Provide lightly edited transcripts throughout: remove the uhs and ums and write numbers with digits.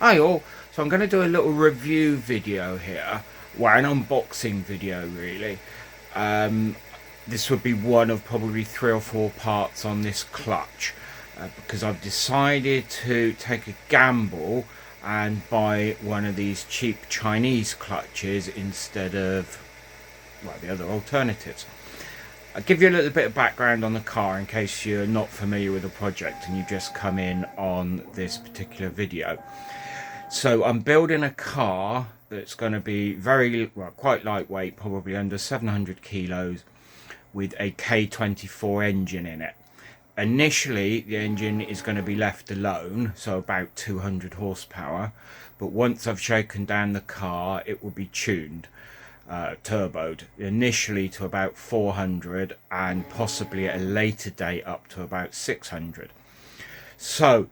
Hi all, so I'm going to do a little review video here, well, an unboxing video really. This would be one of probably 3 or 4 parts on this clutch, because I've decided to take a gamble and buy one of these cheap Chinese clutches instead of, well, the other alternatives. I'll give you a little bit of background on the car in case you're not familiar with the project and you just come in on this particular video. So I'm building a car that's going to be quite lightweight, probably under 700 kilos, with a K24 engine in it. Initially, the engine is going to be left alone, so about 200 horsepower. But once I've shaken down the car, it will be tuned, turboed, initially to about 400 and possibly at a later date up to about 600. So,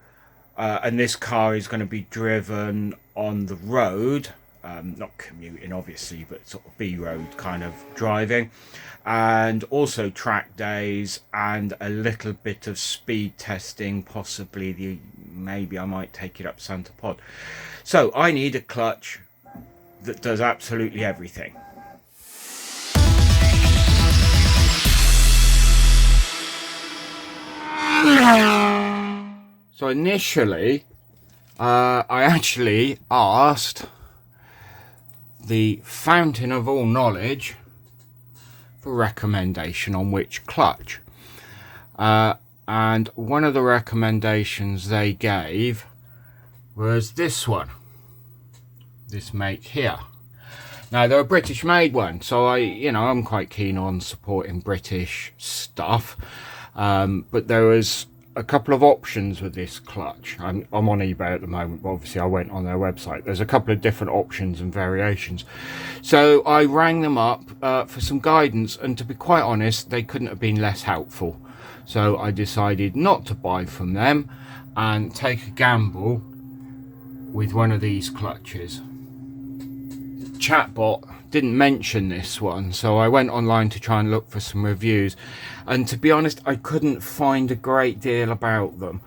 and this car is going to be driven on the road, not commuting obviously, but sort of B-road kind of driving, and also track days and a little bit of speed testing, possibly maybe I might take it up Santa Pod. So I need a clutch that does absolutely everything. So initially, I actually asked the fountain of all knowledge for recommendation on which clutch. And one of the recommendations they gave was this one, this make here. Now they're a British made one, so I'm quite keen on supporting British stuff. But there was a couple of options with this clutch. I'm on eBay at the moment, but obviously I went on their website. There's a couple of different options and variations. So I rang them up for some guidance, and to be quite honest, they couldn't have been less helpful. So I decided not to buy from them and take a gamble with one of these clutches. Chatbot didn't mention this one, so I went online to try and look for some reviews, and to be honest, I couldn't find a great deal about them.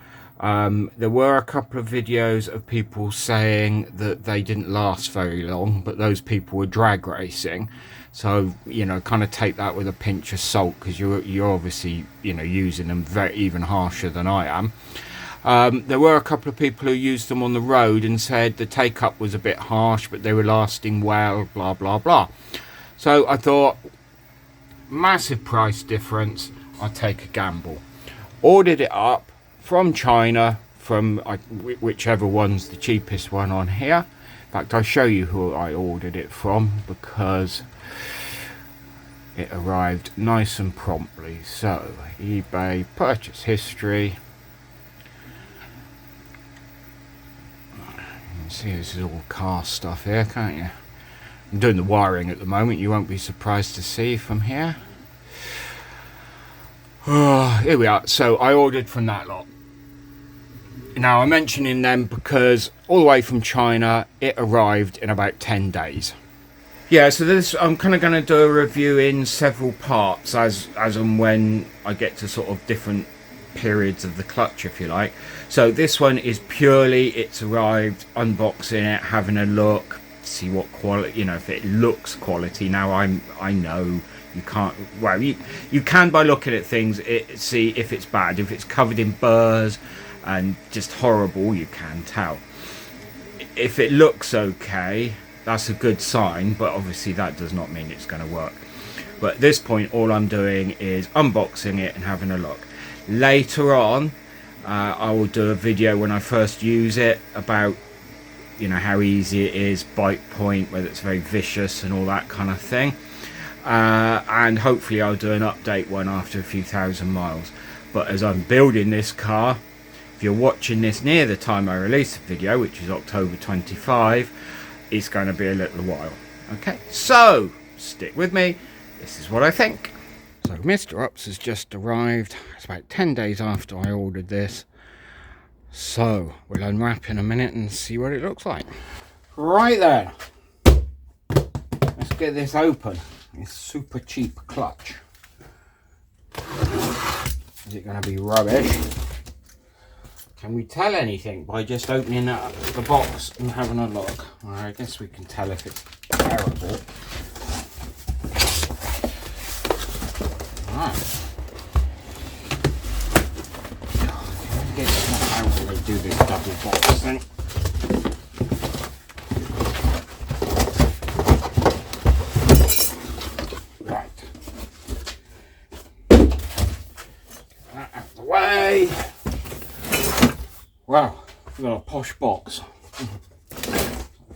There were a couple of videos of people saying that they didn't last very long, but those people were drag racing, so kind of take that with a pinch of salt, because you're obviously using them even harsher than I am. There were a couple of people who used them on the road and said the take-up was a bit harsh, but they were lasting well, blah, blah, blah. So I thought, massive price difference, I'll take a gamble. Ordered it up from China, from whichever one's the cheapest one on here. In fact, I'll show you who I ordered it from, because it arrived nice and promptly. So, eBay, purchase history. See, this is all car stuff here, can't you? I'm doing the wiring at the moment, you won't be surprised to see from here. Here we are. So I ordered from that lot. Now I'm mentioning them because all the way from China, it arrived in about 10 days. Yeah, so this, I'm kind of going to do a review in several parts as and when I get to sort of different periods of the clutch, if you like. So this one is purely, it's arrived, unboxing it, having a look, see what quality, if it looks quality. Now I know you can't, well, you can by looking at things, see if it's bad. If it's covered in burrs and just horrible, you can tell. If it looks okay, that's a good sign, but obviously that does not mean it's going to work. But at this point, all I'm doing is unboxing it and having a look. Later on, I will do a video when I first use it about how easy it is, bite point, whether it's very vicious and all that kind of thing, and hopefully I'll do an update one after a few thousand miles. But as I'm building this car, if you're watching this near the time I release the video, which is October 25, it's going to be a little while. Okay, so stick with me, this is what I think. So Mr. Ups has just arrived. It's about 10 days after I ordered this. So we'll unwrap in a minute and see what it looks like. Right then. Let's get this open. This super cheap clutch. Is it going to be rubbish? Can we tell anything by just opening up the box and having a look? Well, I guess we can tell if it's terrible. Right. I guess it's not how they do this double box thing. Right. Get that out of the way. Wow, we've got a posh box. A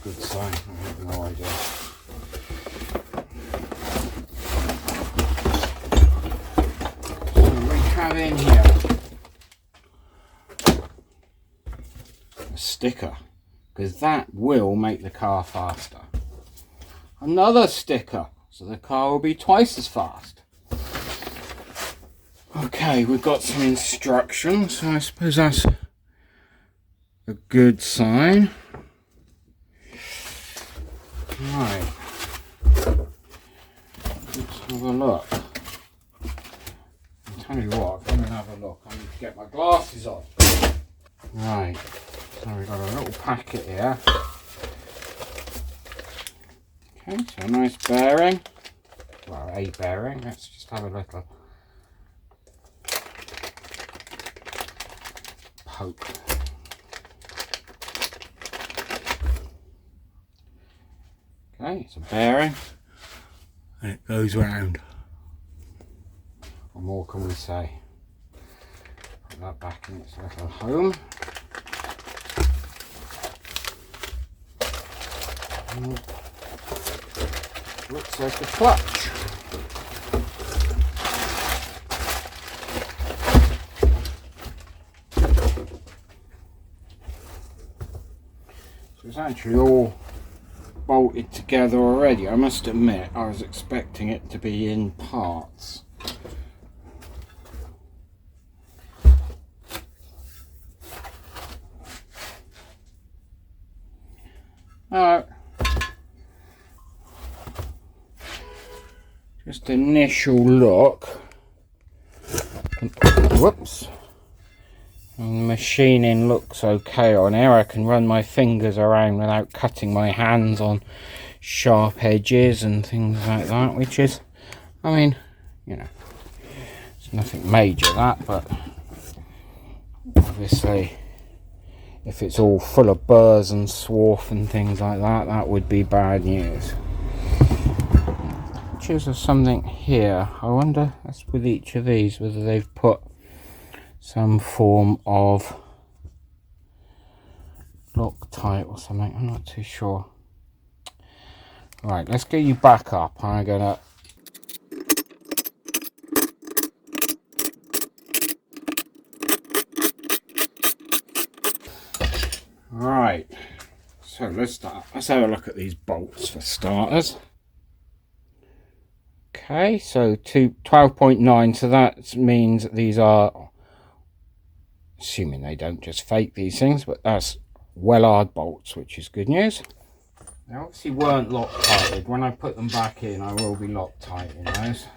good sign, I have no idea. So we have in here a sticker, because that will make the car faster. Another sticker, so the car will be twice as fast. Okay, we've got some instructions, so I suppose that's a good sign. Right, let's have a look. I'll tell you what, I'm going to have a look. I need to get my glasses on. Right, so we've got a little packet here. Okay, so a nice bearing. Well, a bearing. Let's just have a little poke. Okay, it's a bearing and it goes round. What more can we say? Put that back in its little home. And looks like a clutch. So it's actually all bolted together already. I must admit, I was expecting it to be in parts. Just initial look. Whoops. And the machining looks okay on here. I can run my fingers around without cutting my hands on sharp edges and things like that, which is, I mean, you know, it's nothing major that, but obviously if it's all full of burrs and swarf and things like that, that would be bad news. Pictures of something here. I wonder, that's with each of these, whether they've put some form of Loctite or something. I'm not too sure. Right, let's get you back up. I'm gonna right, so let's start. Let's have a look at these bolts for starters. Okay, so 12.9, so that means these are, assuming they don't just fake these things, but that's well-hard bolts, which is good news. They obviously weren't Loctited. When I put them back in, I will be Loctiting those.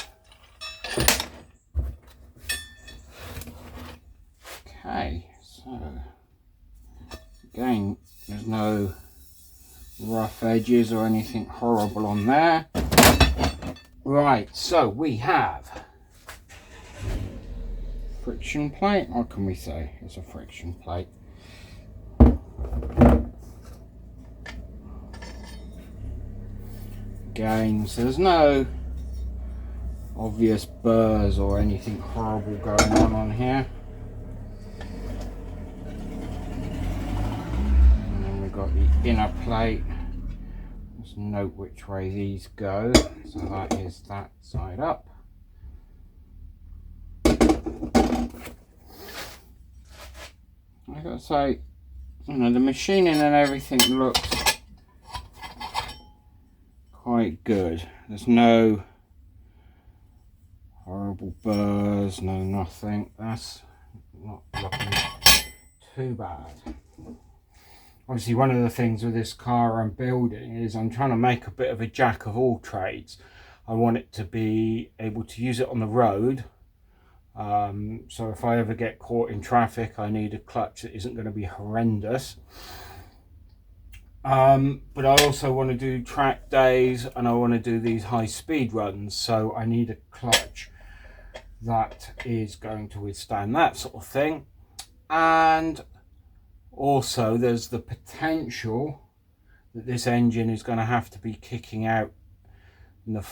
Okay, so again, there's no rough edges or anything horrible on there. Right, so we have friction plate. What can we say? It's a friction plate. Again, so there's no obvious burrs or anything horrible going on here. And then we've got the inner plate. Let's note which way these go. So that is that side up. I gotta say, you know, the machining and everything looks quite good. There's no horrible burrs, no nothing. That's not looking too bad. Obviously, one of the things with this car I'm building is I'm trying to make a bit of a jack of all trades. I want it to be able to use it on the road, So if I ever get caught in traffic, I need a clutch that isn't going to be horrendous. But I also want to do track days and I want to do these high speed runs, so I need a clutch that is going to withstand that sort of thing. And also there's the potential that this engine is going to have to be kicking out in the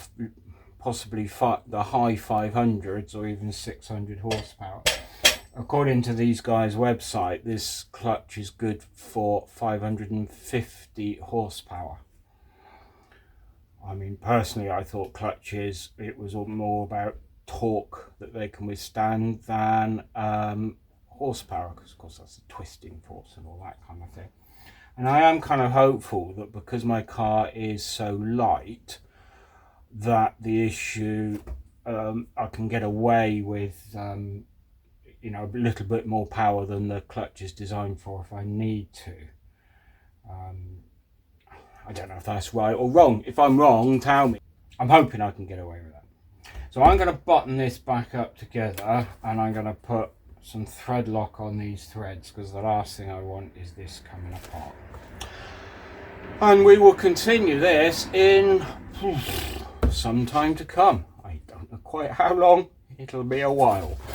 possibly the high 500s or even 600 horsepower. According to these guys' website, this clutch is good for 550 horsepower. I mean, personally, I thought clutches, it was more about torque that they can withstand than horsepower, because of course that's the twisting force and all that kind of thing. And I am kind of hopeful that because my car is so light, that the issue, I can get away with you know, a little bit more power than the clutch is designed for if I need to. I don't know if that's right or wrong. If I'm wrong, tell me. I'm hoping I can get away with that. So I'm going to button this back up together and I'm going to put some thread lock on these threads, because the last thing I want is this coming apart. And we will continue this in some time to come. I don't know quite how long. It'll be a while.